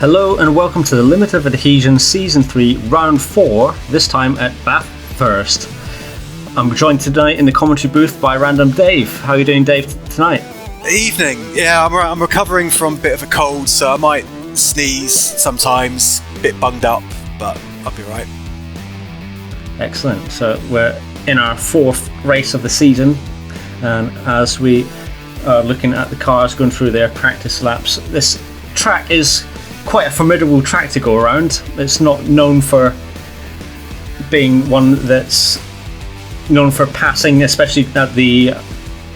Hello and welcome to the Limit of Adhesion Season 3 Round 4, this time at Bathurst. I'm joined tonight in the commentary booth by Random Dave. How are you doing, Dave, tonight? Evening. Yeah, I'm recovering from a bit of a cold, so I might sneeze sometimes, a bit bunged up, but I'll be right. Excellent. So we're in our fourth race of the season, and as we are looking at the cars going through their practice laps, this track is quite a formidable track to go around. It's not known for being one that's known for passing, especially at the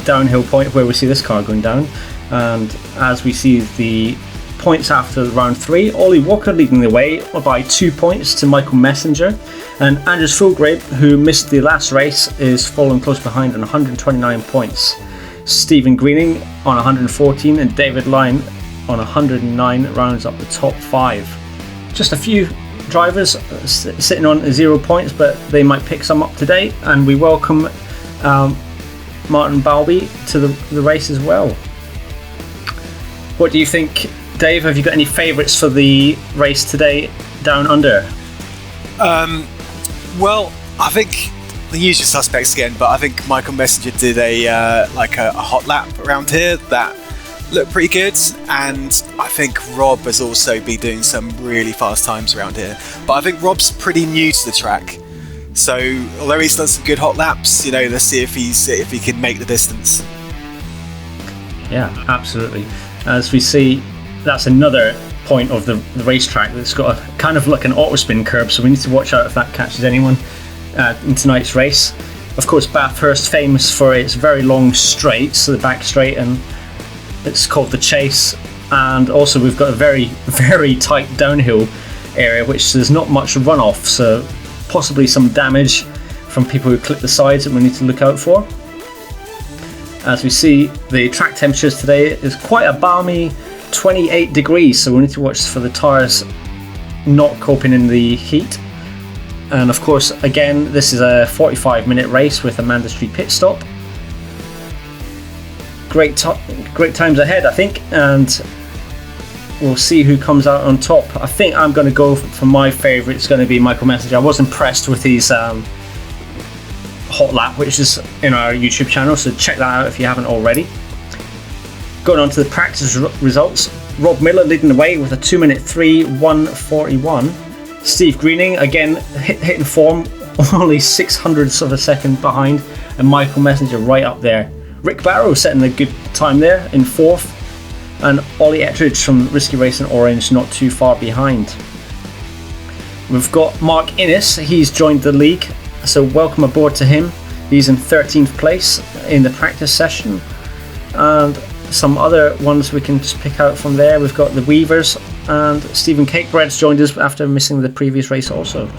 downhill point where we see this car going down. And as we see the points after round 3, Ollie Walker leading the way by 2 points to Michael Messenger, and Anders Fulgrave, who missed the last race, is following close behind on 129 points. Stephen Greening on 114 and David Lyne on 109 rounds up the top 5. Just a few drivers sitting on 0 points, but they might pick some up today, and we welcome Martin Balby to the race as well. What do you think, Dave? Have you got any favourites for the race today down under? Well, I think the usual suspects again, but I think Michael Messenger did a hot lap around here that looked pretty good, and I think Rob has also been doing some really fast times around here. But I think Rob's pretty new to the track, so although he's done some good hot laps, let's see if he can make the distance. Yeah, absolutely. As we see, that's another point of the racetrack that's got a kind of like an auto spin curb, so we need to watch out if that catches anyone in tonight's race. Of course, Bathurst famous for its very long straights, so the back straight, and it's called the Chase. And also we've got a very, very tight downhill area, which there's not much runoff, so possibly some damage from people who clip the sides that we need to look out for. As we see, the track temperatures today is quite a balmy 28 degrees, so we need to watch for the tyres not coping in the heat. And of course, again, this is a 45-minute race with a mandatory pit stop. Great times ahead, I think, and we'll see who comes out on top. I think I'm going to go for my favourite. It's going to be Michael Messenger. I was impressed with his hot lap, which is in our YouTube channel, so check that out if you haven't already. Going on to the practice results, Rob Miller leading the way with a 2-minute 3, 1:41. Steve Greening again hitting form, only 600ths of a second behind, and Michael Messenger right up there. Rick Barrow setting a good time there in 4th, and Ollie Ettridge from Risky Racing Orange not too far behind. We've got Mark Innes, he's joined the league, so welcome aboard to him. He's in 13th place in the practice session, and some other ones we can just pick out from there. We've got the Weavers, and Stephen Cakebread's joined us after missing the previous race also.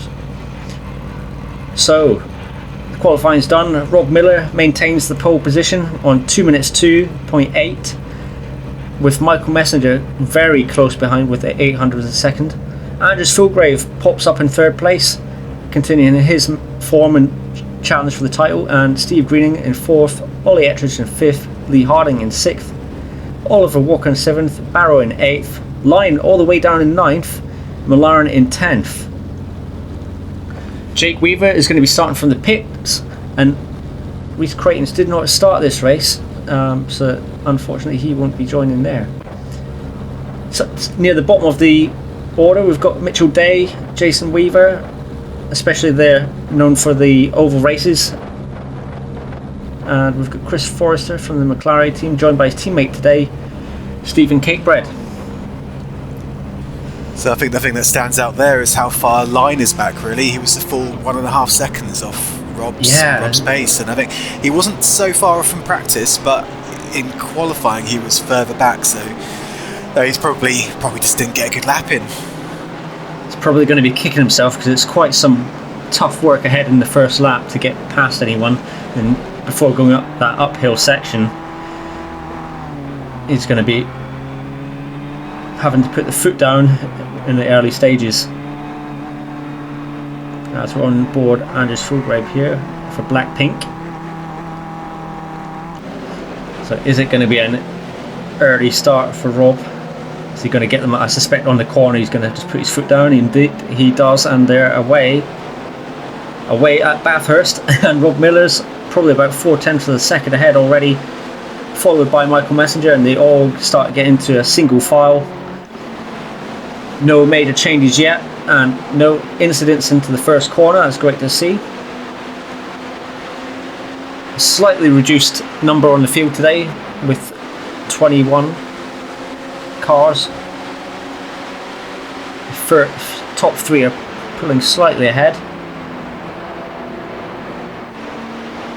So qualifying's done. Rob Miller maintains the pole position on 2 minutes 2.8, with Michael Messenger very close behind with the 800th of a second. Anders Fulgrave pops up in 3rd place, continuing his form and challenge for the title, and Steve Greening in 4th, Ollie Ettridge in 5th, Lee Harding in 6th, Oliver Walker in 7th, Barrow in 8th, Lyne all the way down in 9th, Millarn in 10th. Jake Weaver is going to be starting from the pits, and Rhys Creighton's did not start this race, so unfortunately he won't be joining there. So near the bottom of the order we've got Mitchell Day, Jason Weaver, especially they're known for the oval races, and we've got Chris Forrester from the McLaren team, joined by his teammate today, Stephen Cakebread. So I think the thing that stands out there is how far Lyne is back, really. He was a full 1.5 seconds off Rob's pace, and I think he wasn't so far off from practice, but in qualifying he was further back, so he's probably just didn't get a good lap in. He's probably going to be kicking himself, because it's quite some tough work ahead in the first lap to get past anyone, and before going up that uphill section he's going to be having to put the foot down in the early stages. As we're on board Anders Fulgrave here for Blackpink. So is it going to be an early start for Rob Is he going to get them? I suspect on the corner he's going to just put his foot down. Indeed, he does, and they're away at Bathurst. And Rob Miller's probably about 4/10 of a second ahead already, followed by Michael Messenger, and they all start to get into a single file. No major changes yet, and no incidents into the first corner. That's great to see. A slightly reduced number on the field today, with 21 cars. The top 3 are pulling slightly ahead.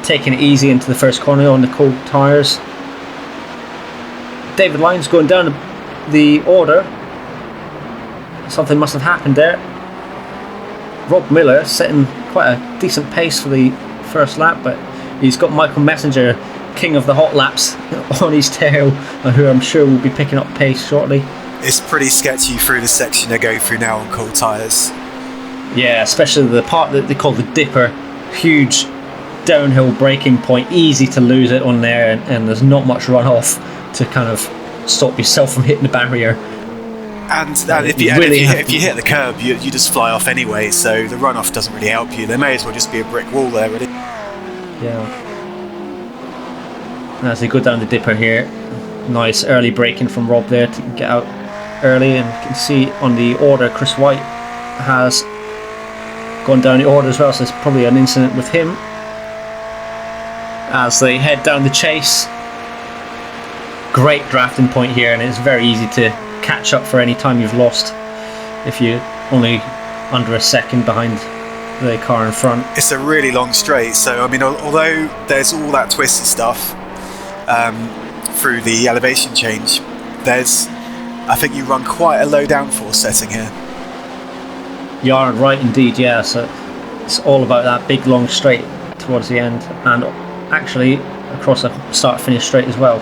Taking it easy into the first corner on the cold tyres. David Lyne's going down the order. Something must have happened there. Rob Miller setting quite a decent pace for the first lap, but he's got Michael Messenger, king of the hot laps, on his tail, who I'm sure will be picking up pace shortly. It's pretty sketchy through the section they go through now on cold tyres. Yeah, especially the part that they call the dipper. Huge downhill braking point, easy to lose it on there, and there's not much runoff to kind of stop yourself from hitting the barrier. And if you hit the curb, you just fly off anyway, so the runoff doesn't really help you. There may as well just be a brick wall there, really. Yeah. As they go down the dipper here, nice early braking from Rob there to get out early, and you can see on the order Chris White has gone down the order as well, so there's probably an incident with him. As they head down the chase, great drafting point here, and it's very easy to catch up for any time you've lost if you're only under a second behind the car in front. It's a really long straight, so I mean, although there's all that twisty stuff through the elevation change, I think you run quite a low downforce setting here. You are right indeed, yeah. So it's all about that big long straight towards the end, and actually across a start-finish straight as well.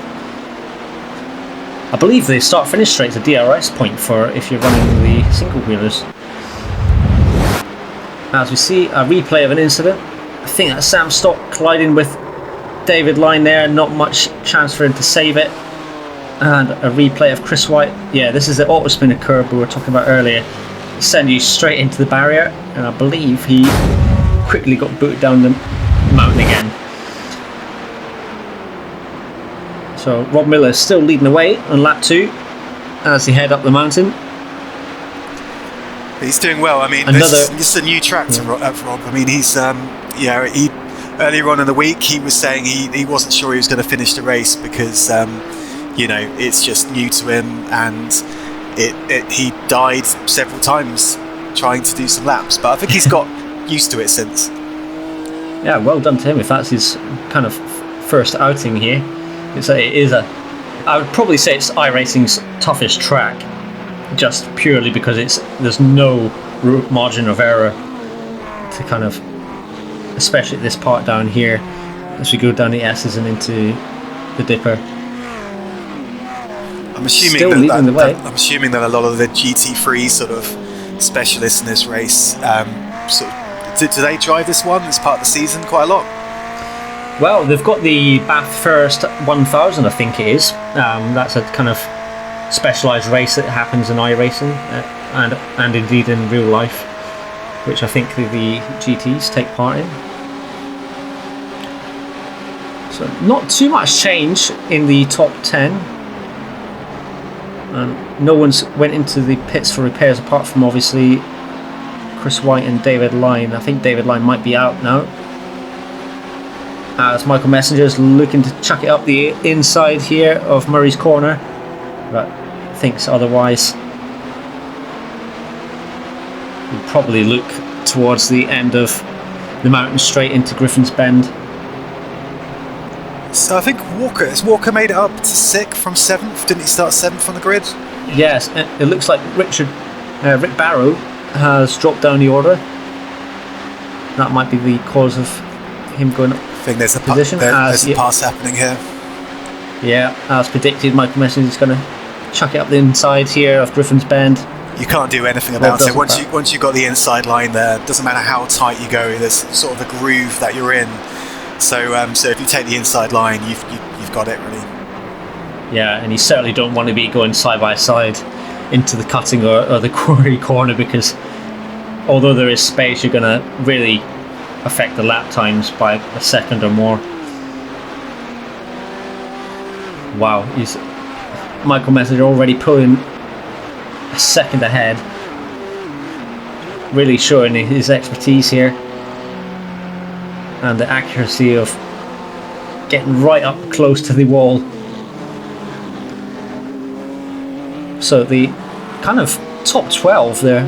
I believe the start-finish straight is a DRS point for if you're running the single-wheelers. As we see a replay of an incident, I think that's Sam Stock colliding with David Lyne there, not much chance for him to save it. And a replay of Chris White. Yeah, this is the auto-spinner curve we were talking about earlier. Send you straight into the barrier, and I believe he quickly got booted down the mountain again. So Rob Miller is still leading the way on lap 2 as they head up the mountain. He's doing well. I mean, this is a new track to Rob. I mean, he's earlier on in the week he was saying he wasn't sure he was going to finish the race because it's just new to him, and he died several times trying to do some laps. But I think he's got used to it since. Yeah, well done to him if that's his kind of first outing here. I would probably say it's iRacing's toughest track, just purely because there's no margin of error to kind of, especially at this part down here as we go down the S's and into the dipper. I'm assuming that a lot of the GT3 sort of specialists in this race do they drive this one as part of the season quite a lot? Well, they've got the Bathurst 1000, I think it is. That's a kind of specialised race that happens in iRacing and indeed in real life, which I think the GTs take part in. So not too much change in the top 10. No one's went into the pits for repairs apart from obviously Chris White and David Lyne. I think David Lyne might be out now, as Michael Messenger is looking to chuck it up the inside here of Murray's corner, but thinks otherwise. He'll probably look towards the end of the mountain straight into Griffin's Bend. So I think Walker made it up to 6th from 7th. Didn't he start 7th on the grid? Yes, it looks like Rick Barrow has dropped down the order. That might be the cause of him going up. I think there's a pass happening here. Yeah, as predicted, Michael Messenger is going to chuck it up the inside here of Griffin's Bend. You can't do anything about it. Once you've got the inside line there, it doesn't matter how tight you go, there's sort of a groove that you're in. So if you take the inside line, you've got it really. Yeah, and you certainly don't want to be going side by side into the cutting or the quarry corner, because although there is space, you're going to really affect the lap times by a second or more. Wow, Michael Messenger already pulling a second ahead, really showing his expertise here and the accuracy of getting right up close to the wall. So the kind of top 12 there,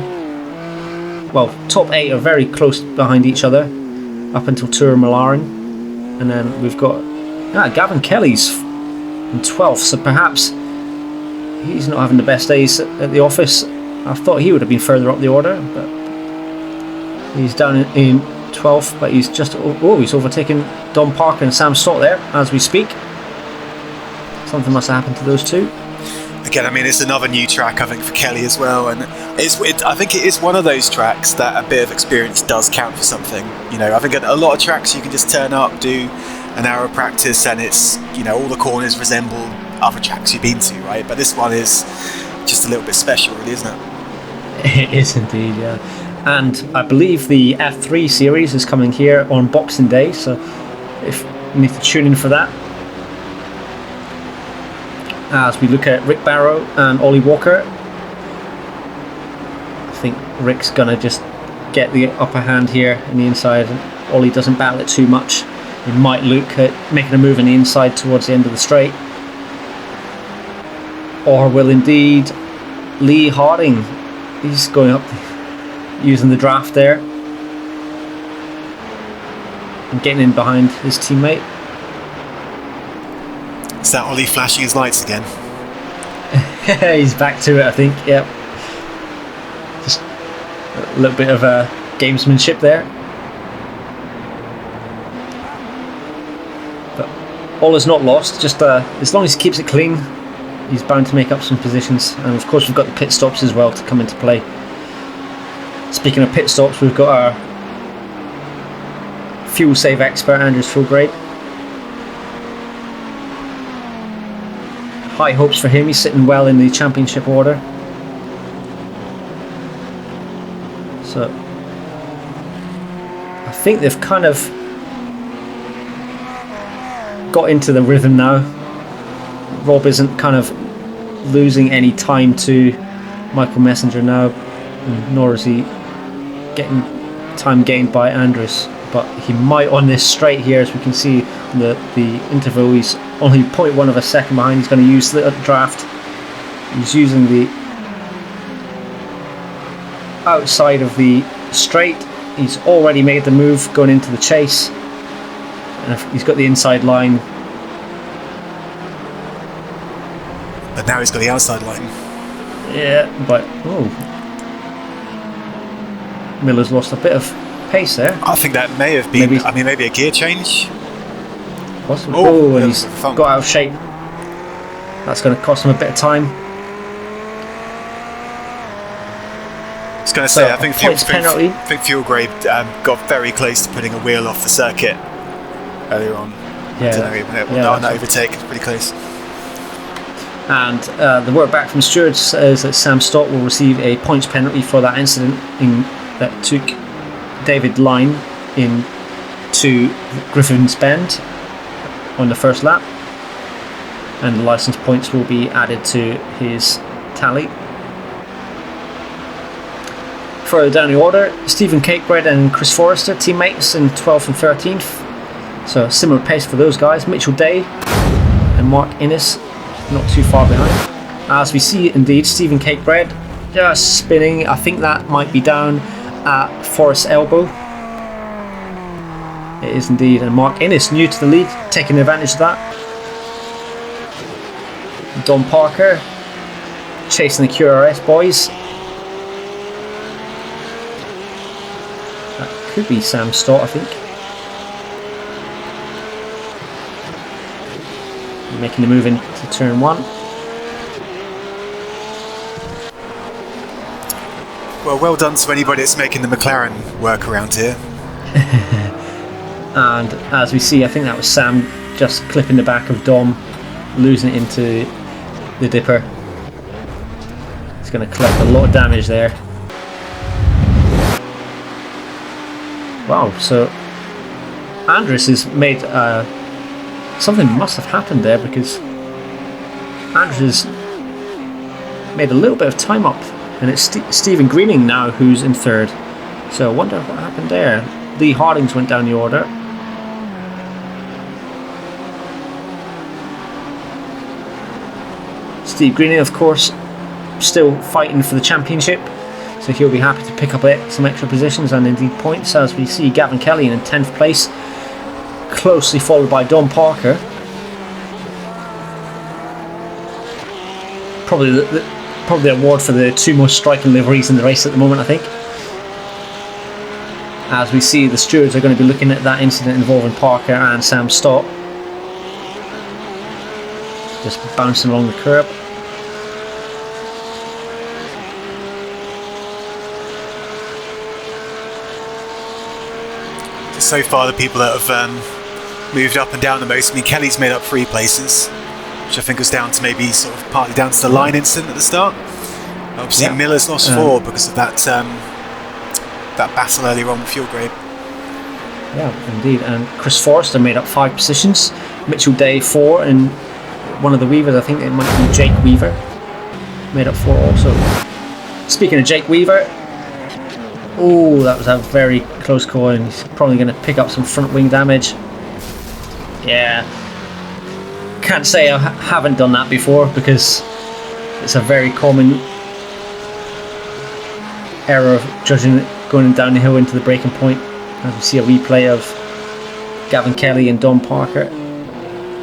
well, top 8 are very close behind each other up until Tourmalaren, and then we've got Gavin Kelly's in 12th, so perhaps he's not having the best days at the office. I thought he would have been further up the order, but he's down in 12th, but he's just he's overtaken Don Parker and Sam Stott there as we speak. Something must have happened to those two. Again, I mean, it's another new track, I think, for Kelly as well, and I think it is one of those tracks that a bit of experience does count for something. You know, I think a lot of tracks you can just turn up, do an hour of practice, and it's, you know, all the corners resemble other tracks you've been to, right? But this one is just a little bit special, really, isn't it? It is indeed, yeah. And I believe the F3 series is coming here on Boxing Day, so if you need to tune in for that. As we look at Rick Barrow and Ollie Walker, I think Rick's gonna just get the upper hand here in the inside, and Ollie doesn't battle it too much. He might look at making a move in the inside towards the end of the straight, or will indeed Lee Harding. He's going up using the draft there and getting in behind his teammate. Is that Ollie flashing his lights again? He's back to it, I think. Yep. Just a little bit of gamesmanship there. But all is not lost. Just as long as he keeps it clean, he's bound to make up some positions. And of course, we've got the pit stops as well to come into play. Speaking of pit stops, we've got our fuel save expert, Andrews Fulgrade. High hopes for him. He's sitting well in the championship order. So I think they've kind of got into the rhythm now. Rob isn't kind of losing any time to Michael Messenger now, nor is he getting time gained by Andrews. But he might on this straight here, as we can see in the interval. He's only 0.1 of a second behind. He's going to use the draft. He's using the outside of the straight. He's already made the move going into the chase, and he's got the inside line. But now he's got the outside line. Yeah, but Miller's lost a bit of pace there. I think that may have been, maybe a gear change. Possibly. Oh, and he's got out of shape. That's going to cost him a bit of time. I was going to say, I think Fulgrade got very close to putting a wheel off the circuit earlier on. Not overtake, pretty close. And the word back from Stewart says that Sam Stott will receive a points penalty for that incident that took David Line into Griffin's Bend on the first lap, and the licence points will be added to his tally. Further down the order, Stephen Cakebread and Chris Forrester, teammates in 12th and 13th, so similar pace for those guys. Mitchell Day and Mark Innes not too far behind. As we see, indeed, Stephen Cakebread just spinning. I think that might be down at Forrest's elbow. It is indeed, and Mark Innes, new to the lead, taking advantage of that. Don Parker chasing the QRS boys. That could be Sam Stott, I think. Making the move into turn 1. Well done to anybody that's making the McLaren work around here. And as we see, I think that was Sam just clipping the back of Dom, losing it into the dipper. He's going to collect a lot of damage there. Wow, so Andres has made something must have happened there, because Andres made a little bit of time up, and it's Stephen Greening now who's in third. So I wonder what happened there. Lee Hardings went down the order. Steve Greening, of course, still fighting for the championship, so he'll be happy to pick up some extra positions and indeed points, as we see Gavin Kelly in 10th place, closely followed by Don Parker. Probably the award for the two most striking liveries in the race at the moment, I think. As we see, the stewards are going to be looking at that incident involving Parker and Sam Stott. Just bouncing along the curb. So far, the people that have moved up and down the most, I mean, Kelly's made up 3 places, which I think was down to maybe sort of partly down to the line incident at the start. Obviously, yeah. Miller's lost 4 because of that battle earlier on with fuel grade. Yeah, indeed. And Chris Forrester made up 5 positions. Mitchell Day 4, and one of the Weavers, I think it might be Jake Weaver, made up 4 also. Speaking of Jake Weaver, oh, that was a very close call, and he's probably going to pick up some front wing damage. Yeah, can't say I haven't done that before, because it's a very common error of judging it going down the hill into the breaking point. As we see a replay of Gavin Kelly and Don Parker.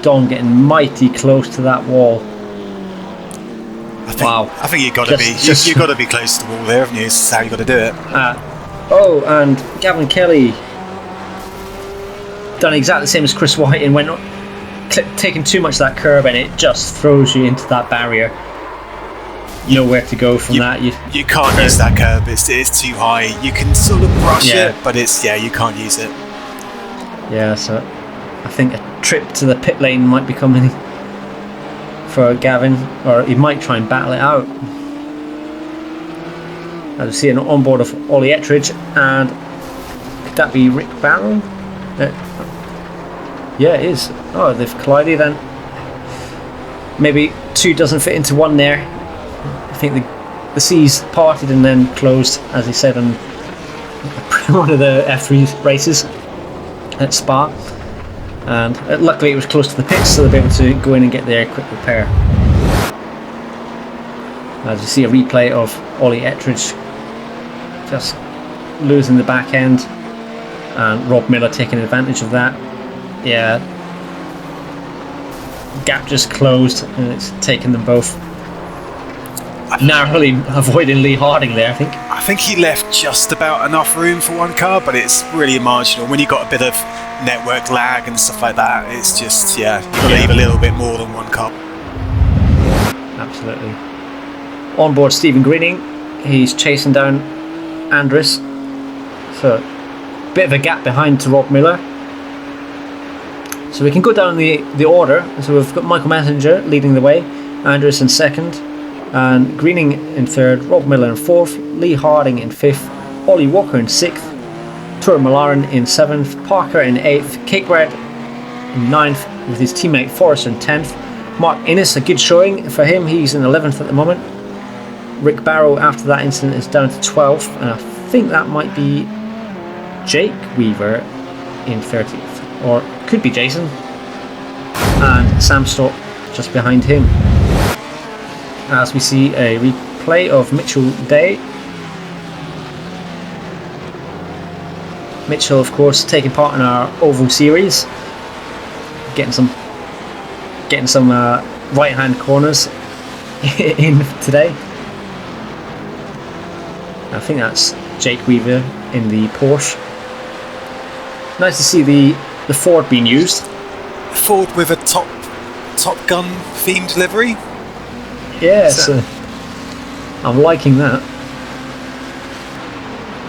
Don getting mighty close to that wall. I think you've got to you've got to be close to the wall there, haven't you? This is how you've got to do it. Oh, and Gavin Kelly done exactly the same as Chris White and went taking too much of that curb, and it just throws you into that barrier. Nowhere to go from that. You can't use that curb. It's too high. You can sort of brush it, but you can't use it. Yeah, so I think a trip to the pit lane might be coming for Gavin, or he might try and battle it out. As we see an onboard of Ollie Ettridge, and could that be Rick Barrow? Yeah, it is. Oh, they've collided, and maybe 2 doesn't fit into 1 there. I think the seas parted and then closed, as he said on one of the F3 races at Spa. And luckily it was close to the pits, so they'll be able to go in and get their quick repair. As you see a replay of Ollie Ettridge just losing the back end, and Rob Miller taking advantage of that. Yeah, gap just closed, and it's taken them both. Narrowly avoiding Lee Harding there, I think. I think he left just about enough room for 1 car, but it's really marginal. When you've got a bit of network lag and stuff like that, it's just, you've got to leave a little bit more than 1 car. Absolutely. Onboard Stephen Greening, he's chasing down Andres. So, bit of a gap behind to Rob Miller. So we can go down the order. So we've got Michael Messenger leading the way, Andres in 2nd, and Greening in 3rd, Rob Miller in 4th, Lee Harding in 5th, Ollie Walker in 6th, Tor Malaran in 7th, Parker in 8th, Cakebread in 9th, with his teammate Forrester in 10th. Mark Innes, a good showing for him, he's in 11th at the moment. Rick Barrow, after that incident, is down to 12th, and I think that might be Jake Weaver in 30th, or could be Jason, and Sam Stott just behind him. As we see a replay of Mitchell Day. Mitchell, of course, taking part in our Oval Series, getting some right-hand corners in today. I think that's Jake Weaver in the Porsche. Nice to see the Ford being used. Ford with a Top Gun themed livery. Yes, I'm liking that.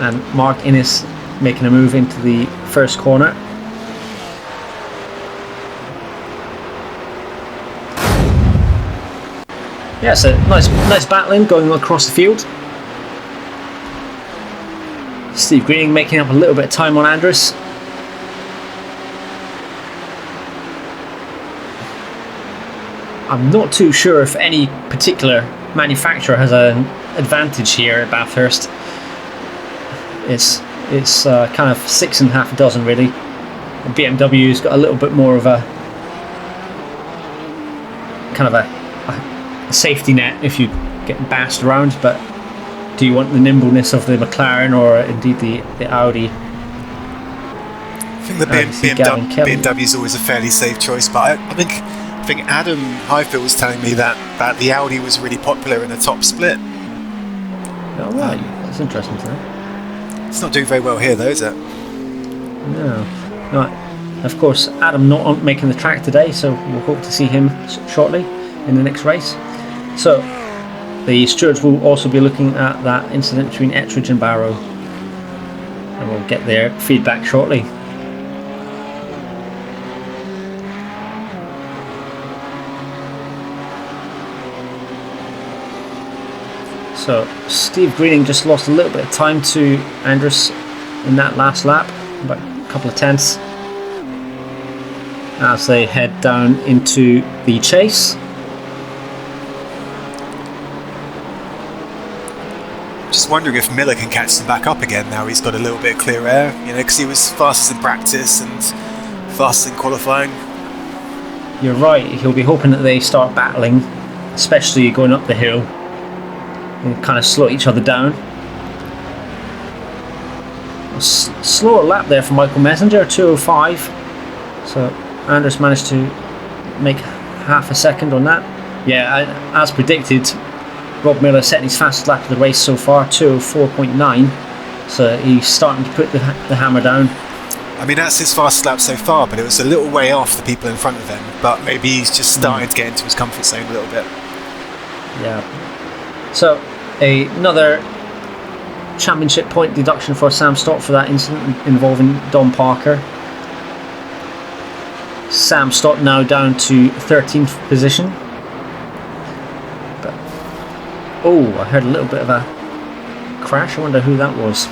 And Mark Innes making a move into the first corner. Yeah, so nice battling going across the field. Steve Greening making up a little bit of time on Andrus. I'm not too sure if any particular manufacturer has an advantage here at Bathurst. It's kind of 6.5 dozen really. BMW's got a little bit more of a kind of a safety net if you get bashed around, but do you want the nimbleness of the McLaren or indeed the Audi? I think the BMW is always a fairly safe choice, but I think Adam Highfield was telling me that the Audi was really popular in the top split. Oh right, that's interesting to know. It's not doing very well here though, is it? No. Right. Of course, Adam not making the track today, so we'll hope to see him shortly in the next race. So the stewards will also be looking at that incident between Ettridge and Barrow, and we'll get their feedback shortly. So Steve Greening just lost a little bit of time to Andrus in that last lap, about a couple of tenths, as they head down into the chase. Just wondering if Miller can catch them back up again now he's got a little bit of clear air, because he was fastest in practice and fastest in qualifying. You're right, he'll be hoping that they start battling, especially going up the hill, and kind of slow each other down. Slower lap there for Michael Messenger, 2:05. So Andrus managed to make half a second on that. Yeah, as predicted, Rob Miller setting his fastest lap of the race so far, 2:04.9. So he's starting to put the hammer down. I mean, that's his fastest lap so far, but it was a little way off the people in front of him. But maybe he's just starting to get into his comfort zone a little bit. Yeah. So another championship point deduction for Sam Stott for that incident involving Don Parker. Sam Stott now down to 13th position. But I heard a little bit of a crash. I wonder who that was.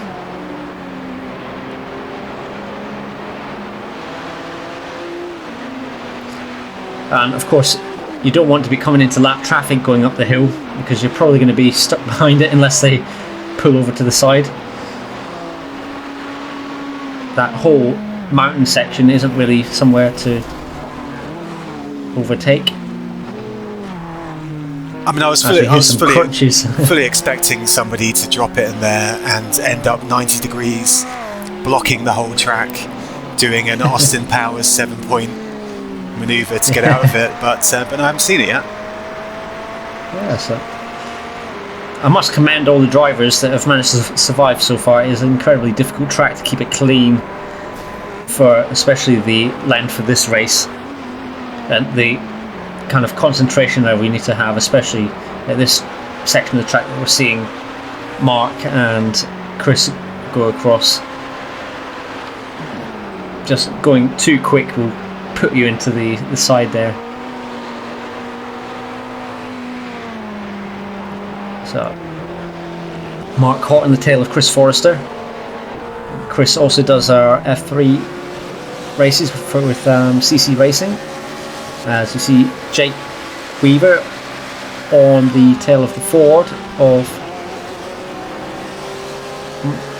And of course, you don't want to be coming into lap traffic going up the hill, because you're probably going to be stuck behind it unless they pull over to the side. That whole mountain section isn't really somewhere to overtake. I mean, I was fully expecting somebody to drop it in there and end up 90 degrees, blocking the whole track, doing an Austin Powers 7-point manoeuvre to get out of it, but I haven't seen it yet. Yeah, so I must commend all the drivers that have managed to survive so far. It is an incredibly difficult track to keep it clean, for especially the length of this race, and the kind of concentration that we need to have, especially at this section of the track that we're seeing Mark and Chris go across. Just going too quick will put you into the side there. So Mark caught in the tail of Chris Forrester. Chris also does our F3 races with CC Racing. As you see, Jake Weaver on the tail of the Ford of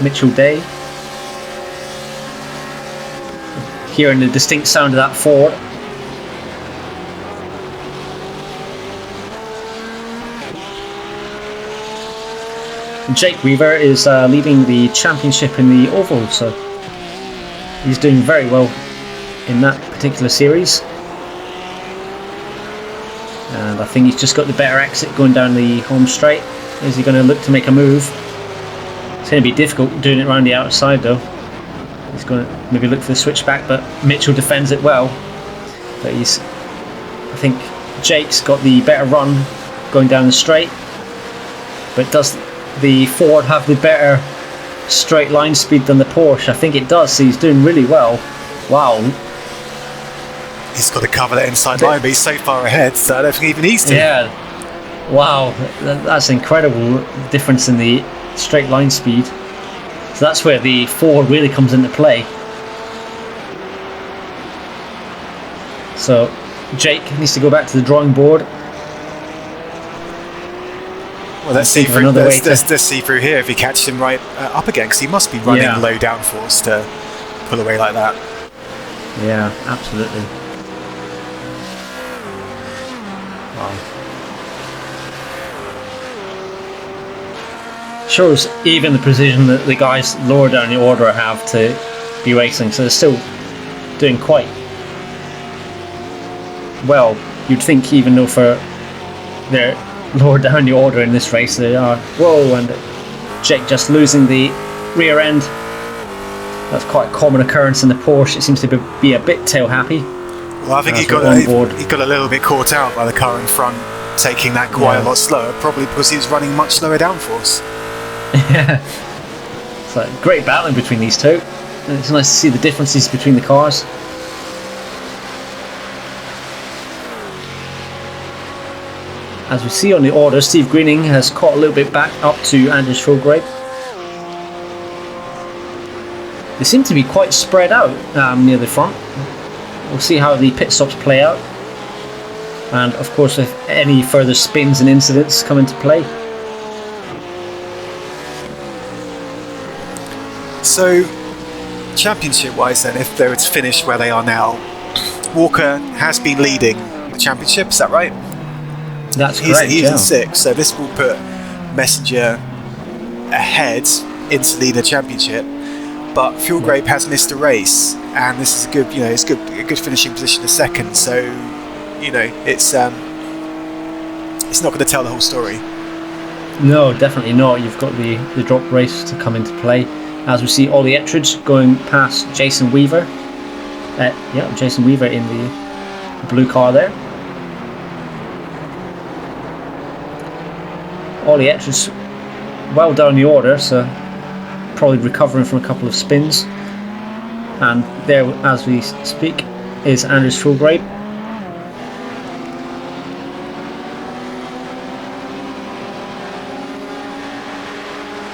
Mitchell Day. Hearing the distinct sound of that Ford. Jake Weaver is leading the championship in the Oval, so he's doing very well in that particular series. And I think he's just got the better exit going down the home straight. Is he going to look to make a move? It's going to be difficult doing it around the outside though. He's going to maybe look for the switchback, but Mitchell defends it well. But I think Jake's got the better run going down the straight. But does the Ford have the better straight line speed than the Porsche? I think it does, so he's doing really well. Wow. He's got to cover that inside line, but he's so far ahead, so I don't think he even needs to. Yeah. Wow, that's incredible difference in the straight line speed. So that's where the forward really comes into play. So Jake needs to go back to the drawing board. Well, let's see through. Let's see through here if he catches him right up again, because he must be running low downforce to pull away like that. Yeah, absolutely. Wow. Shows even the precision that the guys lower down the order have to be racing, so they're still doing quite well. You'd think, even though for their lower down the order in this race, they are. Whoa, and Jake just losing the rear end. That's quite a common occurrence in the Porsche. It seems to be a bit tail happy. Well, I think he got a little bit caught out by the car in front, taking that quite a lot slower, probably because he was running much slower downforce. Yeah. So great battling between these two. It's nice to see the differences between the cars. As we see on the order, Steve Greening has caught a little bit back up to Anders Fulgrave. They seem to be quite spread out near the front. We'll see how the pit stops play out. And of course, if any further spins and incidents come into play. So, championship-wise then, if they were to finish where they are now, Walker has been leading the championship, is that right? That's correct. He's in 6th, so this will put Messenger ahead into lead the championship. But Fulgrave has missed a race, and this is a good, it's a good finishing position to 2nd. So, it's not going to tell the whole story. No, definitely not. You've got the drop race to come into play. As we see Ollie Ettridge going past Jason Weaver. Jason Weaver in the blue car there. Ollie Ettridge well down the order, so probably recovering from a couple of spins. And there, as we speak, is Anders Fulgrave.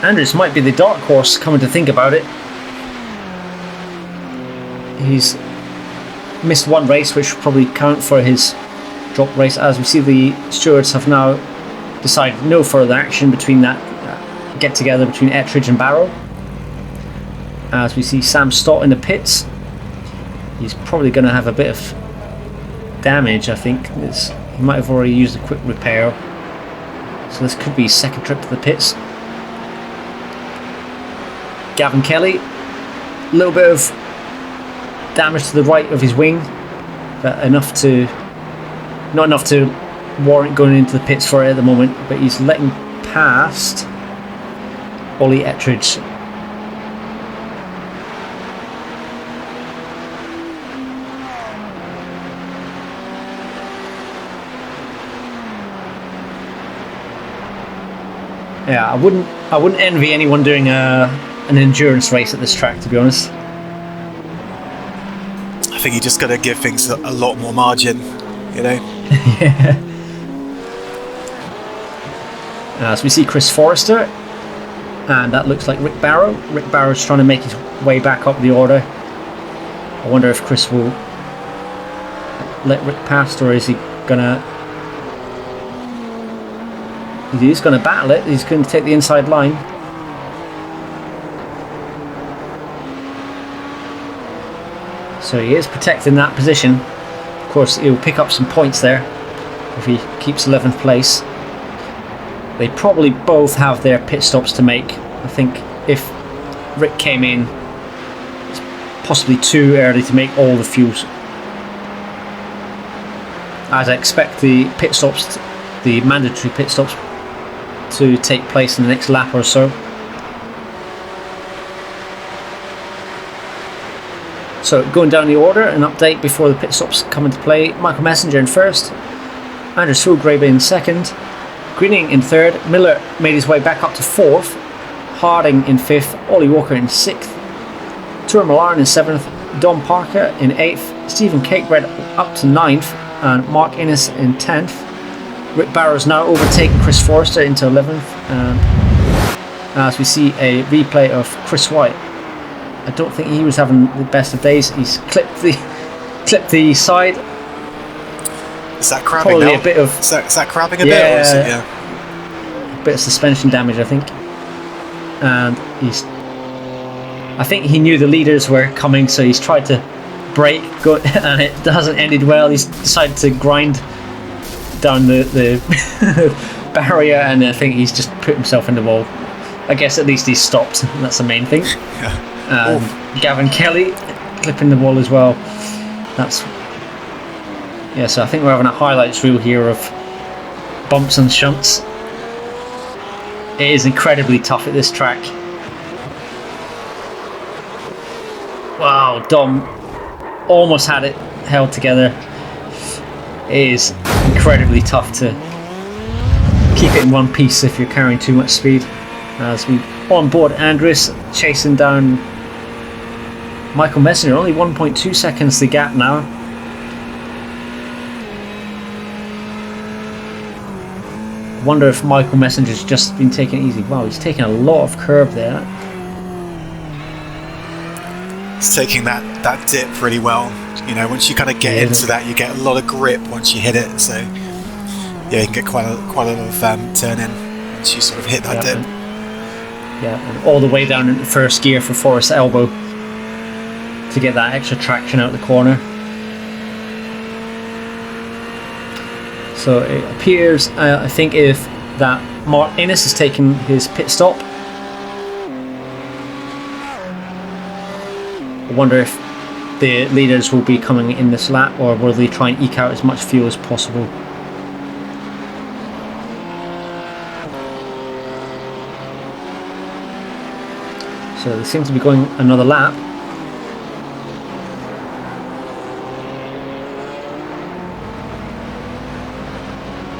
Anders might be the dark horse, coming to think about it. He's missed one race, which will probably count for his drop race. As we see, the stewards have now decided no further action between that get together between Ettridge and Barrow. As we see Sam Stott in the pits, he's probably going to have a bit of damage. I think he might have already used a quick repair, so this could be his 2nd trip to the pits. Gavin Kelly, a little bit of damage to the right of his wing, but not enough to warrant going into the pits for it at the moment, but he's letting past Ollie Ettridge. Yeah, I wouldn't envy anyone doing an endurance race at this track, to be honest. I think you just got to give things a lot more margin, Yeah. As we see Chris Forrester, and that looks like Rick Barrow. Rick Barrow's trying to make his way back up the order. I wonder if Chris will let Rick past, or is he gonna? He's going to battle it. He's going to take the inside line. So he is protecting that position. Of course, he'll pick up some points there if he keeps 11th place. They probably both have their pit stops to make. I think if Rick came in, it's possibly too early to make all the fuels. As I expect the pit stops, the mandatory pit stops, to take place in the next lap or so. So going down the order, an update before the pit stops come into play. Michael Messenger in 1st, Anders Fulgrave in 2nd, Greening in 3rd, Miller made his way back up to 4th, Harding in 5th, Ollie Walker in 6th, Tourmaline in 7th, Don Parker in 8th, Stephen Cakebread up to 9th, and Mark Innes in 10th. Rick Barrow's now overtaken Chris Forrester into 11th, and as we see a replay of Chris White, I don't think he was having the best of days. He's clipped the side. Is that crabbing Probably now? a bit of... Is that crabbing a bit? Or is it, a bit of suspension damage, I think. And I think he knew the leaders were coming, so he's tried to brake, and it hasn't ended well. He's decided to grind down the barrier, and I think he's just put himself in the wall. I guess at least he's stopped, and that's the main thing. Gavin Kelly clipping the wall as well. So I think we're having a highlights reel here of bumps and shunts. It is incredibly tough at this track. Wow, Dom almost had it held together. It is incredibly tough to keep it in one piece if you're carrying too much speed. As we on board Andres, chasing down Michael Messenger, only 1.2 seconds the gap now. Wonder if Michael Messenger's just been taking it easy. Wow, he's taking a lot of curve there. He's taking that dip really well. You know, once you kind of get into that, you get a lot of grip once you hit it. So yeah, you can get quite a lot of turn in once you sort of hit that dip. And all the way down in the first gear for Forrest Elbow to get that extra traction out the corner. So it appears, I think, if that Mark Innes has taken his pit stop. I wonder if the leaders will be coming in this lap, or will they try and eke out as much fuel as possible. So they seem to be going another lap.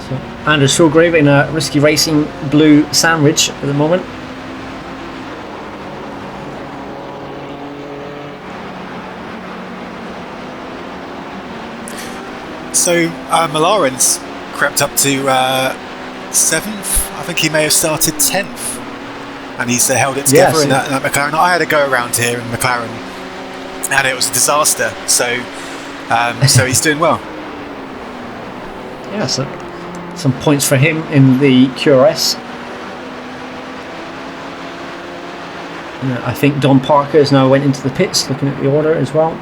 So Anders Shulgrave in a Risky Racing blue sandwich at the moment. So Malaren's crept up to 7th. I think he may have started 10th. And he's held it together in that McLaren. I had a go around here in McLaren, and it was a disaster. So, so he's doing well. Yeah, so some points for him in the QRS. I think Don Parker has now went into the pits, looking at the order as well.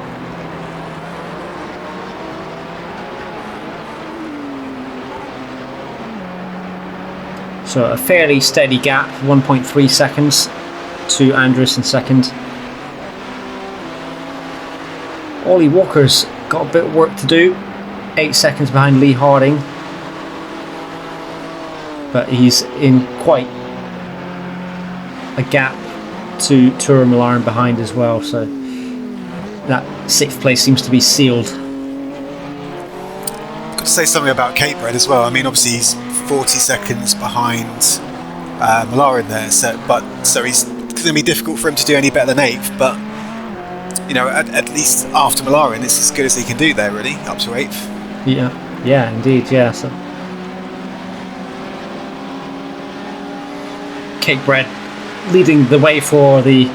So a fairly steady gap, 1.3 seconds to Andrews in second. Ollie Walker's got a bit of work to do, 8 seconds behind Lee Harding. But he's in quite a gap to Turo Milaren behind as well, so that 6th place seems to be sealed. Got to say something about Cape Bread as well. I mean, obviously he's 40 seconds behind Milaren there, so he's going to be difficult for him to do any better than 8th, but you know, at least after Milaren it's as good as he can do there, really, up to 8th. Yeah, indeed, yeah. So Cake Bread leading the way for the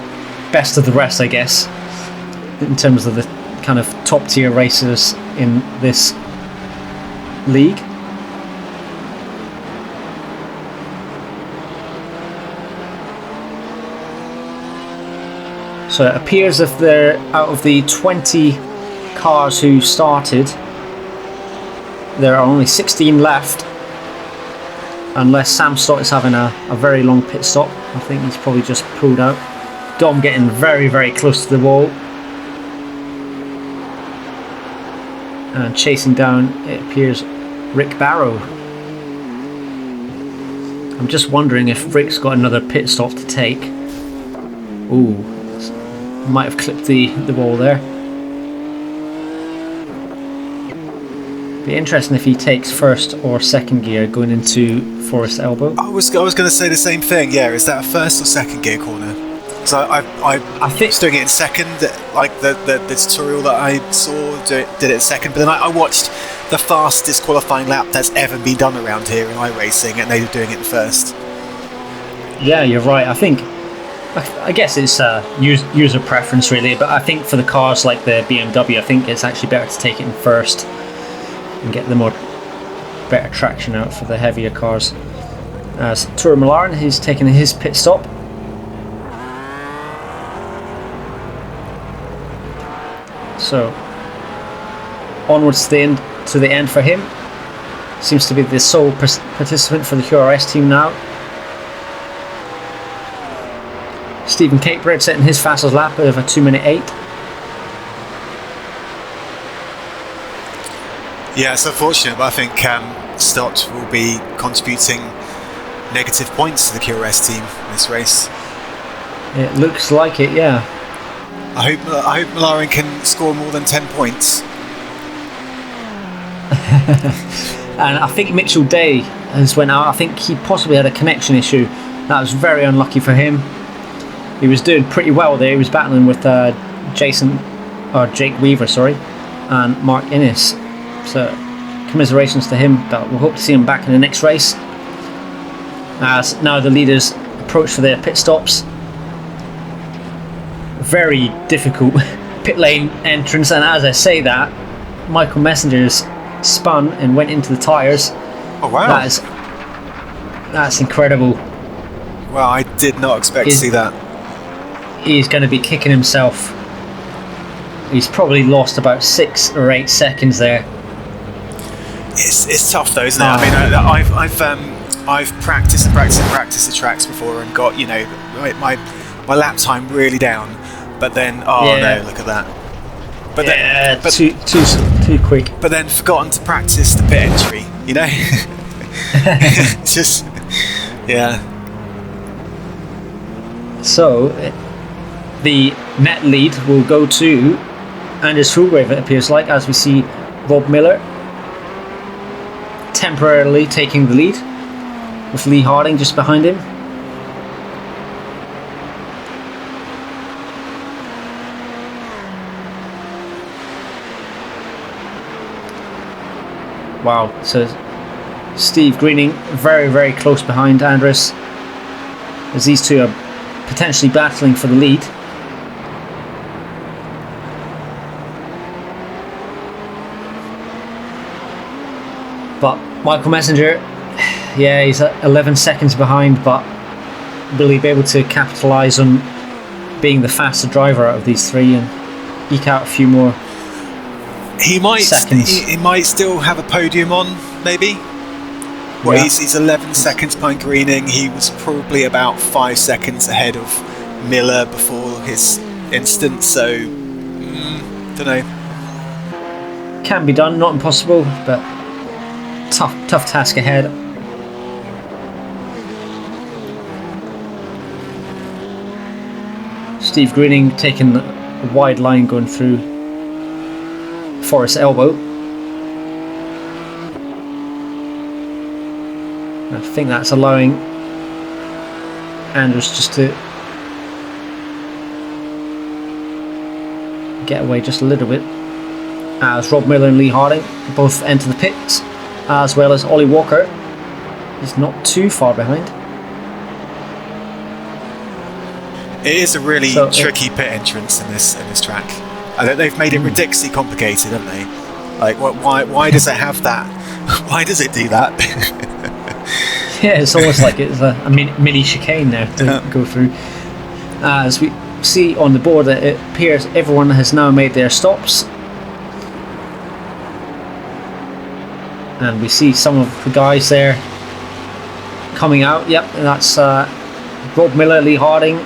best of the rest, I guess, in terms of the kind of top tier racers in this league. So it appears if they're out of the 20 cars who started, there are only 16 left, unless Sam Stott is having a very long pit stop. I think he's probably just pulled out. Dom getting very, very close to the wall. And chasing down, it appears, Rick Barrow. I'm just wondering if Rick's got another pit stop to take. Ooh, might have clipped the wall there. Be interesting if he takes first or second gear going into Forest Elbow. I was going to say the same thing. Yeah, is that a first or second gear corner? So I think was doing it in second, like the tutorial that I saw did it in second, but then I watched the fastest qualifying lap that's ever been done around here in iRacing, and they were doing it in first. Yeah, you're right. I guess it's user preference really, but I think for the cars like the BMW, I think it's actually better to take it in first and get the better traction out for the heavier cars. As Tour Millarn, he's taking his pit stop. So onwards to the end for him. Seems to be the sole participant for the QRS team now. Stephen Catebread setting his fastest lap of a 2:08. Yeah, it's unfortunate, but I think Stott will be contributing negative points to the QRS team in this race. It looks like it, yeah. I hope Millarn can score more than 10 points. And I think Mitchell Day has went out. I think he possibly had a connection issue. That was very unlucky for him. He was doing pretty well there. He was battling with Jake Weaver, and Mark Innes. So commiserations to him, but we'll hope to see him back in the next race. As now the leaders approach for their pit stops. Very difficult pit lane entrance, and as I say that, Michael Messenger's spun and went into the tyres. Oh wow! That's incredible. Well, I did not expect to see that. He's going to be kicking himself. He's probably lost about 6 or 8 seconds there. It's tough though, isn't it? I mean, I've practiced the tracks before and got my lap time really down, but then no, look at that. But then, too quick. But then forgotten to practice the pit entry. It's just So the net lead will go to Anders Fulgrave, it appears like, as we see Rob Miller temporarily taking the lead with Lee Harding just behind him. Wow, so Steve Greening very, very close behind Andres, as these two are potentially battling for the lead. But Michael Messenger, he's at 11 seconds behind, but will he be able to capitalise on being the faster driver out of these three and eke out a few more seconds? He might still have a podium on, maybe. Well, he's 11 seconds behind Greening. He was probably about 5 seconds ahead of Miller before his incident, so don't know. Can be done, not impossible, but tough task ahead. Steve Greening taking a wide line going through Forest Elbow. I think that's allowing Anders just to get away just a little bit, as Rob Miller and Lee Harding both enter the pits, as well as Ollie Walker. He's not too far behind. It is a really tricky pit entrance in this track. I think they've made it ridiculously complicated, haven't they? Like, why does it have that? Why does it do that? Yeah, it's almost like it's a mini chicane there to go through. As we see on the board, that it appears everyone has now made their stops, and we see some of the guys there coming out. Yep, and that's Rob Miller, Lee Harding.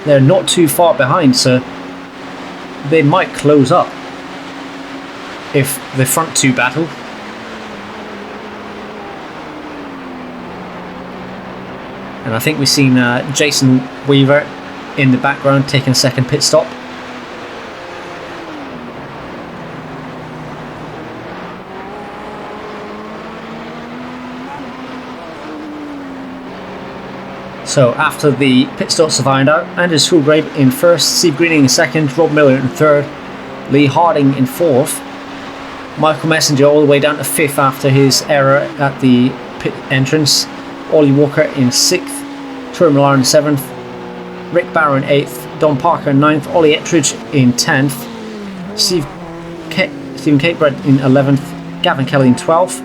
They're not too far behind, so they might close up if the front two battle. And I think we've seen Jason Weaver in the background taking a second pit stop. So after the pit stops have ironed out, Anders Fulgrave in first, Steve Greening in second, Rob Miller in third, Lee Harding in fourth, Michael Messenger all the way down to fifth after his error at the pit entrance, Ollie Walker in sixth, Troy Millar in seventh, Rick Barrow in eighth, Don Parker in ninth, Ollie Ettridge in 10th, Stephen Catebread in 11th, Gavin Kelly in 12th,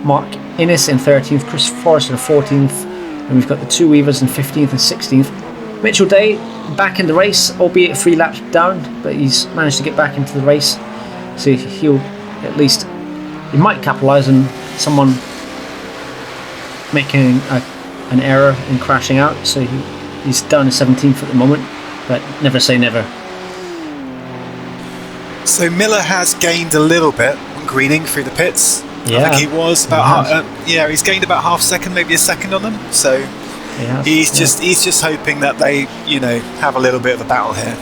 Mark Innes in 13th, Chris Forrester in 14th, and we've got the two Weavers in 15th and 16th. Mitchell Day back in the race, albeit 3 laps down, but he's managed to get back into the race, so he'll at least, he might capitalise on someone making an error and crashing out, so he's down to 17th at the moment, but never say never. So Miller has gained a little bit on Greening through the pits. Yeah, I think he was about he's gained about half a second, maybe a second on them. So he's just hoping that they, have a little bit of a battle here.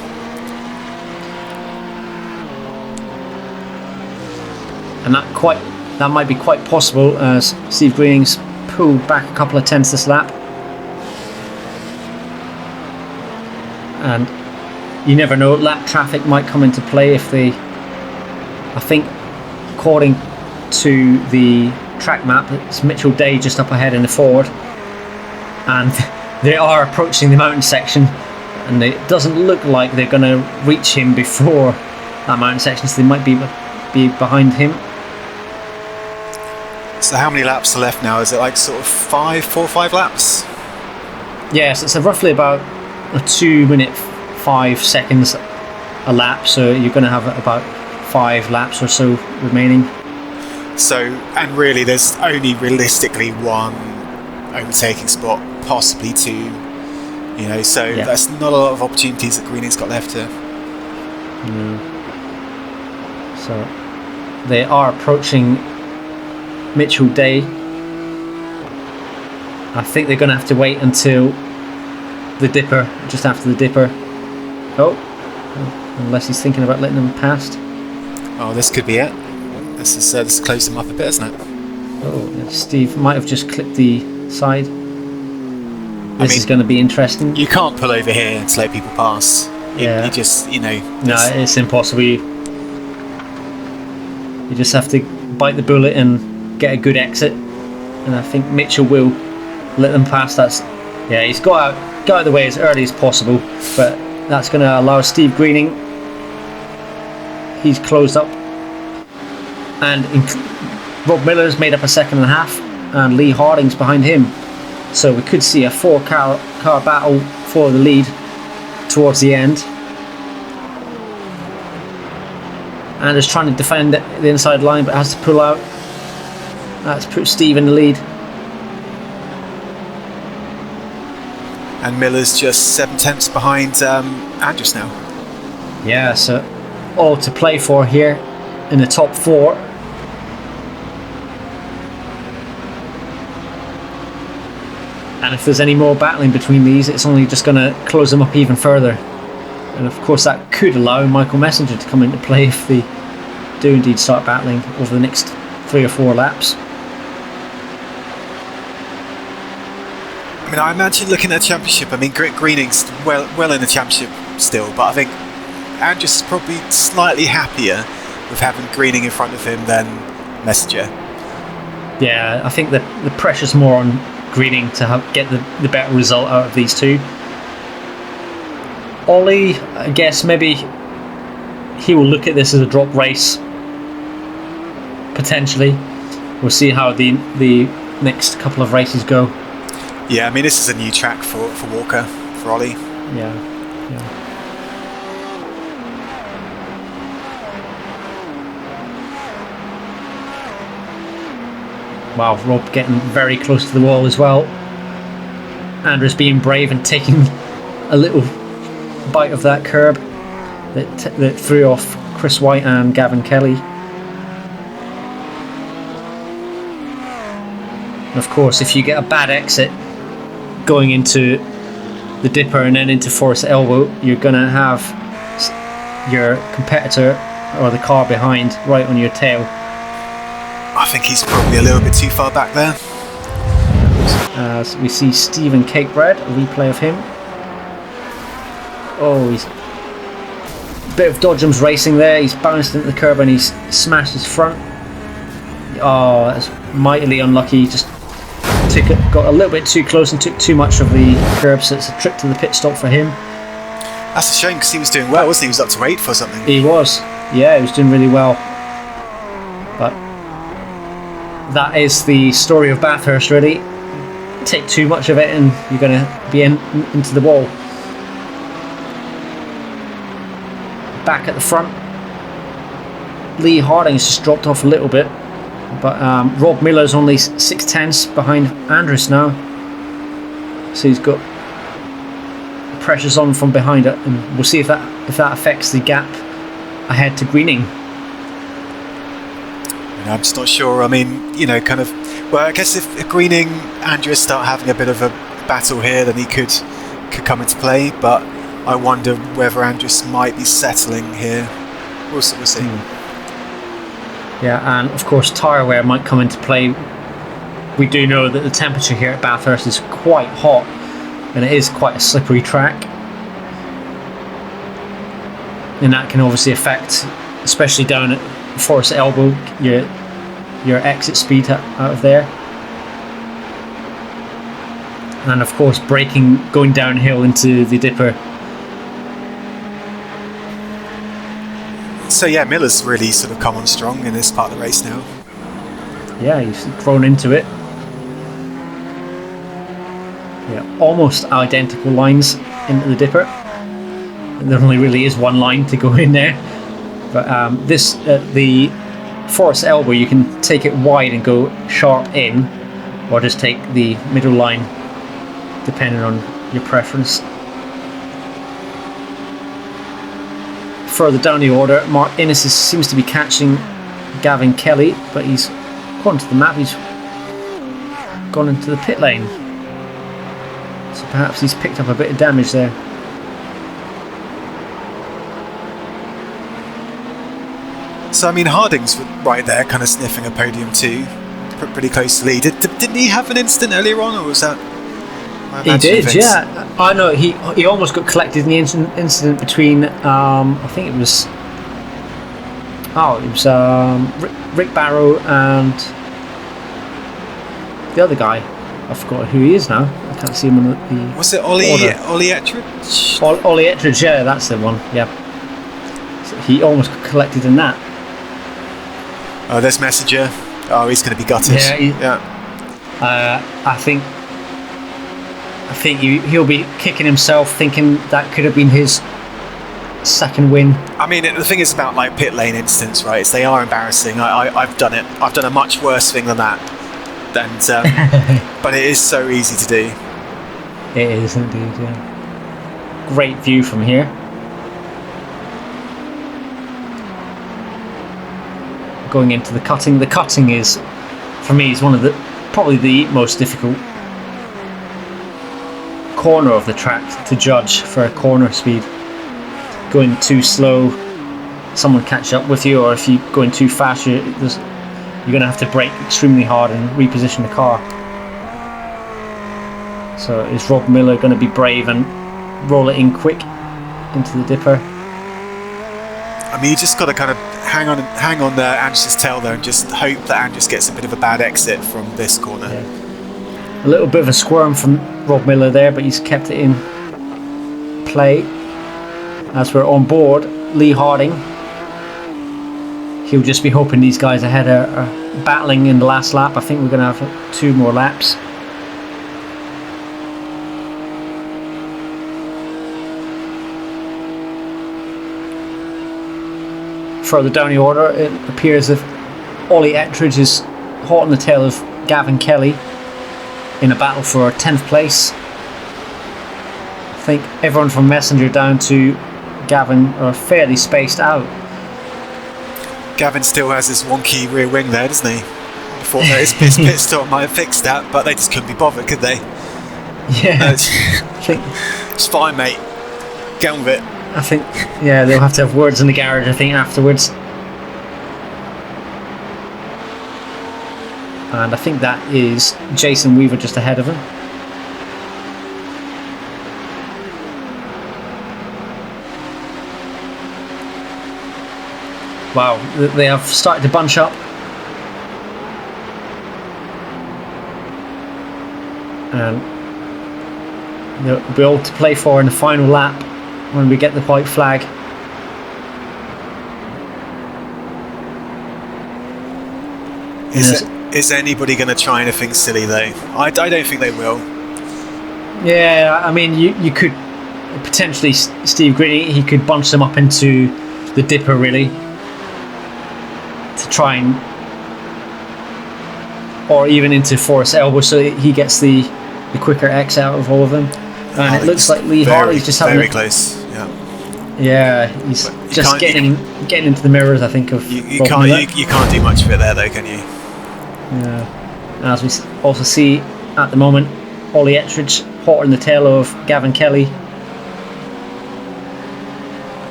And that might be quite possible as Steve Greening's pulled back a couple of tenths this lap. And you never know, lap traffic might come into play if they, I think according to the track map, it's Mitchell Day just up ahead in the Ford, and they are approaching the mountain section, and it doesn't look like they're going to reach him before that mountain section, so they might be behind him. So how many laps are left now? Is it like sort of 4 or 5 laps? Yes, it's roughly about a 2 minute 5 seconds a lap, so you're going to have about 5 laps or so remaining. So, and really there's only realistically one overtaking spot, possibly 2, so that's not a lot of opportunities that Greening's got left here. So they are approaching Mitchell Day. I think they're going to have to wait until the dipper, just after the dipper. Unless he's thinking about letting them past. Oh, this could be it. This is close them up a bit, isn't it? Steve might have just clipped the side. This is going to be interesting. You can't pull over here to let people pass. You just, No, it's impossible. You just have to bite the bullet and get a good exit. And I think Mitchell will let them pass. He's got out of the way as early as possible, but that's going to allow Steve Greening. He's closed up. And Rob Miller's made up a second and a half, and Lee Harding's behind him. So we could see a 4-car battle for the lead towards the end. And is trying to defend the inside line, but has to pull out. That's put Steve in the lead. And Miller's just 7 tenths behind Andrews now. Yeah, so all to play for here in the top 4. And if there's any more battling between these, it's only just going to close them up even further. And of course that could allow Michael Messenger to come into play if they do indeed start battling over the next 3 or 4 laps. I mean, I imagine looking at the championship, Greening's well in the championship still, but I think Andrews is probably slightly happier with having Greening in front of him than Messenger. Yeah, I think the pressure's more on Greening to get the better result out of these two. Ollie, I guess maybe he will look at this as a drop race, potentially. We'll see how the next couple of races go. Yeah, I mean, this is a new track for Walker, for Ollie. Yeah. Wow, Rob getting very close to the wall as well. Andrews being brave and taking a little bite of that curb that threw off Chris White and Gavin Kelly. And of course, if you get a bad exit going into the dipper and then into Forest Elbow, you're going to have your competitor or the car behind right on your tail. I think he's probably a little bit too far back there. As we see Stephen Cakebread, a replay of him. Oh, he's a bit of Dodgems racing there. He's bounced into the curb and he's smashed his front. Oh, that's mightily unlucky. Just got a little bit too close and took too much of the curb, so it's a trip to the pit stop for him. That's a shame because he was doing well, wasn't he? He was up to 8 for something. He was. Yeah, he was doing really well. But that is the story of Bathurst, really. Take too much of it and you're going to be into the wall. Back at the front, Lee Harding's just dropped off a little bit, but Rob Miller's only 6/10 behind Andrus now, so he's got pressures on from behind it, and we'll see if that affects the gap ahead to Greening. I'm just not sure. I mean, kind of. Well, I guess if Greening Andrus start having a bit of a battle here, then he could come into play, but I wonder whether Andrus might be settling here. We'll see. Yeah, and of course tyre wear might come into play. We do know that the temperature here at Bathurst is quite hot, and it is quite a slippery track, and that can obviously affect, especially down at Forest Elbow, your exit speed out of there. And of course braking going downhill into the dipper. So yeah, Miller's really sort of come on strong in this part of the race now. Yeah, he's grown into it. Yeah, almost identical lines into the dipper. And there only really is one line to go in there. But this the Forest Elbow, you can take it wide and go sharp in, or just take the middle line, depending on your preference. Further down the order, Mark Innes seems to be catching Gavin Kelly, but he's gone to the map, he's gone into the pit lane. So perhaps he's picked up a bit of damage there. So I mean, Harding's right there, kind of sniffing a podium too, pretty close to lead. Didn't he have an incident earlier on, or was that? He did, yeah. I know he almost got collected in the incident between I think it was Rick Barrow and the other guy. I forgot who he is now. I can't see him on the. Was it Ollie Ettridge? Ollie Ettridge, yeah, that's the one. Yeah. So he almost got collected in that. Oh, there's Messenger. Oh, he's going to be gutted. Yeah. I think he'll be kicking himself, thinking that could have been his second win. I mean, the thing is about like pit lane incidents, right? Is they are embarrassing. I've done it. I've done a much worse thing than that. And but it is so easy to do. It is indeed. Yeah. Great view from here. Going into the cutting. The cutting is, for me, is one of probably the most difficult corner of the track to judge for a corner speed. Going too slow, someone catch up with you, or if you're going too fast, you're going to have to brake extremely hard and reposition the car. So is Rob Miller going to be brave and roll it in quick into the dipper? I mean, you just got to kind of hang on Andrus's tail there and just hope that Andrus gets a bit of a bad exit from this corner. Yeah. A little bit of a squirm from Rob Miller there, but he's kept it in play. As we're on board, Lee Harding, he'll just be hoping these guys ahead are battling in the last lap. I think we're going to have 2 more laps. Further down the order, it appears that Ollie Ettridge is hot on the tail of Gavin Kelly in a battle for 10th place. I think everyone from Messenger down to Gavin are fairly spaced out. Gavin still has his wonky rear wing there, doesn't he? I thought that his pit stop might have fixed that, but they just couldn't be bothered, could they? Yeah. It's fine, mate. Get on with it. I think, yeah, they'll have to have words in the garage, I think, afterwards. and I think that is Jason Weaver just ahead of him. Wow, they have started to bunch up. And they'll be all to play for in the final lap when we get the white flag. Is anybody going to try anything silly though? I don't think they will. Yeah, I mean, you could potentially, Steve Greeny, he could bunch them up into the dipper really, to try and, or even into Forrest Elbow, so he gets the quicker X out of all of them. And it looks like Lee Harley's just having very close. Yeah, he's just getting into the mirrors, I think, of you can't do much of it there though, can you? Yeah. As we also see at the moment, Ollie Ettridge hot in the tail of Gavin Kelly.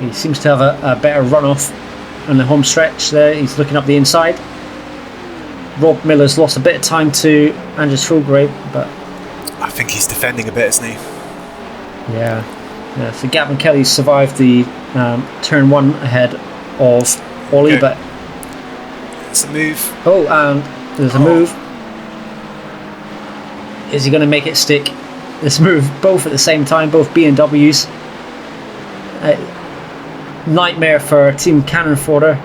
He seems to have a better run-off on the home stretch there. He's looking up the inside. Rob Miller's lost a bit of time to Andrews Fulgrave, but I think he's defending a bit, isn't he? Yeah. So Gavin Kelly survived the turn 1 ahead of Ollie, but it's a move. Oh, and there's a move. Is he going to make it stick? This move, both at the same time, both B&Ws. Nightmare for Team Cannonfodder.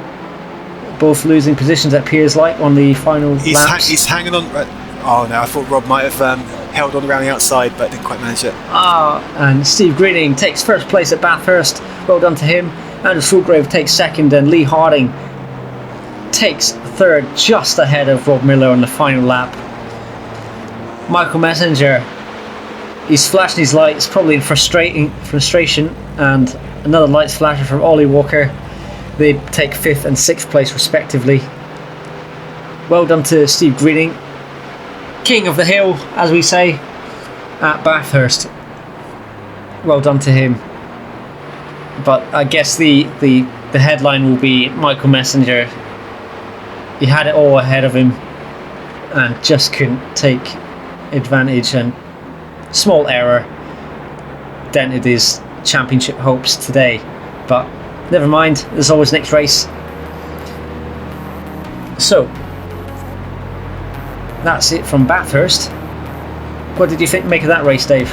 Both losing positions, it appears like, on the final laps. He's hanging on. Oh no, I thought Rob might have held on around the outside, but didn't quite manage it. And Steve Greening takes first place at Bathurst. Well done to him. Andrew Fulgrave takes second, and Lee Harding takes third, just ahead of Rob Miller on the final lap. Michael Messenger, he's flashing his lights, probably in frustration, and another lights flasher from Ollie Walker. They take 5th and 6th place respectively. Well done to Steve Greening, king of the hill, as we say, at Bathurst. Well done to him. But I guess the headline will be Michael Messenger. He had it all ahead of him and just couldn't take advantage, and small error dented his championship hopes today. But never mind, there's always next race. So that's it from Bathurst. What did you make of that race, Dave?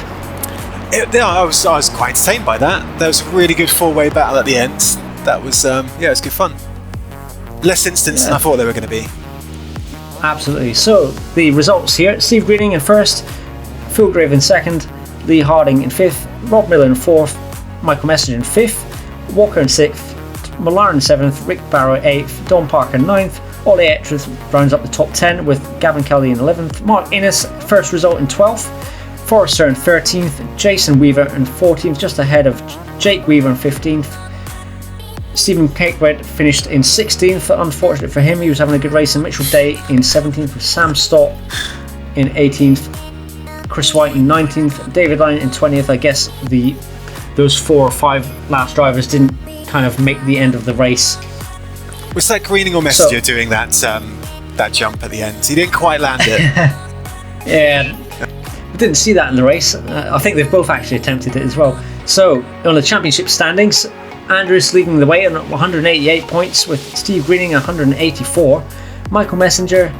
I was quite entertained by that. There was a really good four-way battle at the end. That was it was good fun. Less instants than I thought they were going to be. Absolutely. So the results here: Steve Greening in first, Fulgrave in second, Lee Harding in fifth, Rob Miller in fourth, Michael Messenger in fifth, Walker in sixth, Millar in seventh, Rick Barrow eighth, Don Parker ninth, Ollie Ettridge rounds up the top 10 with Gavin Kelly in 11th, Mark Innes first result in 12th, Forrester in 13th, Jason Weaver in 14th, just ahead of Jake Weaver in 15th. Stephen Cakewed finished in 16th, unfortunate for him, he was having a good race, and Mitchell Day in 17th, with Sam Stott in 18th, Chris White in 19th, David Line in 20th. I guess those 4 or 5 last drivers didn't kind of make the end of the race. Was that Greening or Messenger doing that jump at the end? He didn't quite land it. Yeah, we didn't see that in the race. I think they've both actually attempted it as well. So on the championship standings, Andrews leading the way on 188 points with Steve Greening 184. Michael Messenger,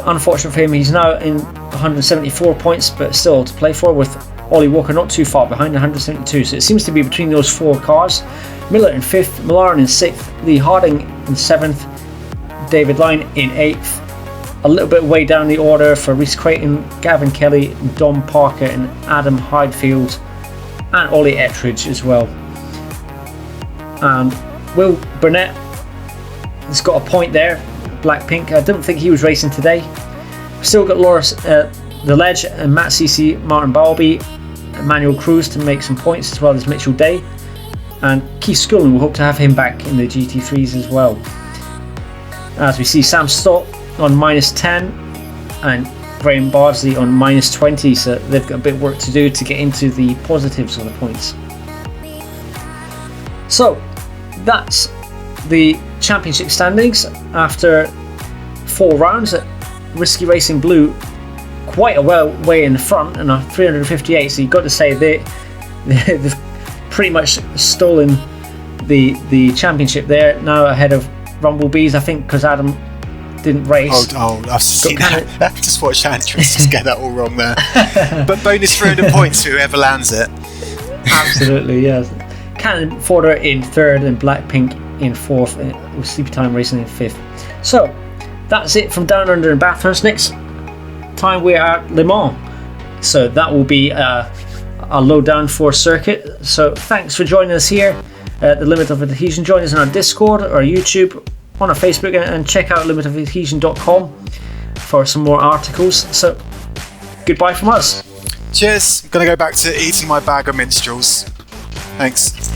unfortunate for him, he's now in 174 points, but still to play for, with Ollie Walker not too far behind, 172. So it seems to be between those 4 cars. Miller in 5th, Millar in 6th, Lee Harding in 7th, David Line in 8th. A little bit way down the order for Rhys Creighton, Gavin Kelly, Don Parker and Adam Hydefield, and Ollie Ettridge as well. And Will Burnett has got a point there, Blackpink. I don't think he was racing today. Still got Loris the Ledge and Matt Cece, Martin Balby, Emmanuel Cruz to make some points, as well as Mitchell Day. And Keith Scullen, we'll hope to have him back in the GT3s as well. As we see Sam Stott on -10 and Graham Bardsley on -20, so they've got a bit of work to do to get into the positives of the points. So that's the championship standings after 4 rounds. Risky Racing Blue quite a way in the front and a 358, so you've got to say they've pretty much stolen the championship there, now ahead of Rumblebees, I think, because Adam didn't race. I've just seen that. Just watched Andrews just get that all wrong there. But bonus 300 points for whoever lands it. Absolutely, yes. Cannon Forder in 3rd and Blackpink in 4th, with Sleepy Time Racing in 5th. So that's it from Down Under in Bathurst. Next time we're at Le Mans, so that will be a low downforce circuit. So thanks for joining us here at the Limit of Adhesion. Join us on our Discord or YouTube, on our Facebook, and check out limitofadhesion.com for some more articles. So goodbye from us. Cheers. I'm going to go back to eating my bag of minstrels. Thanks.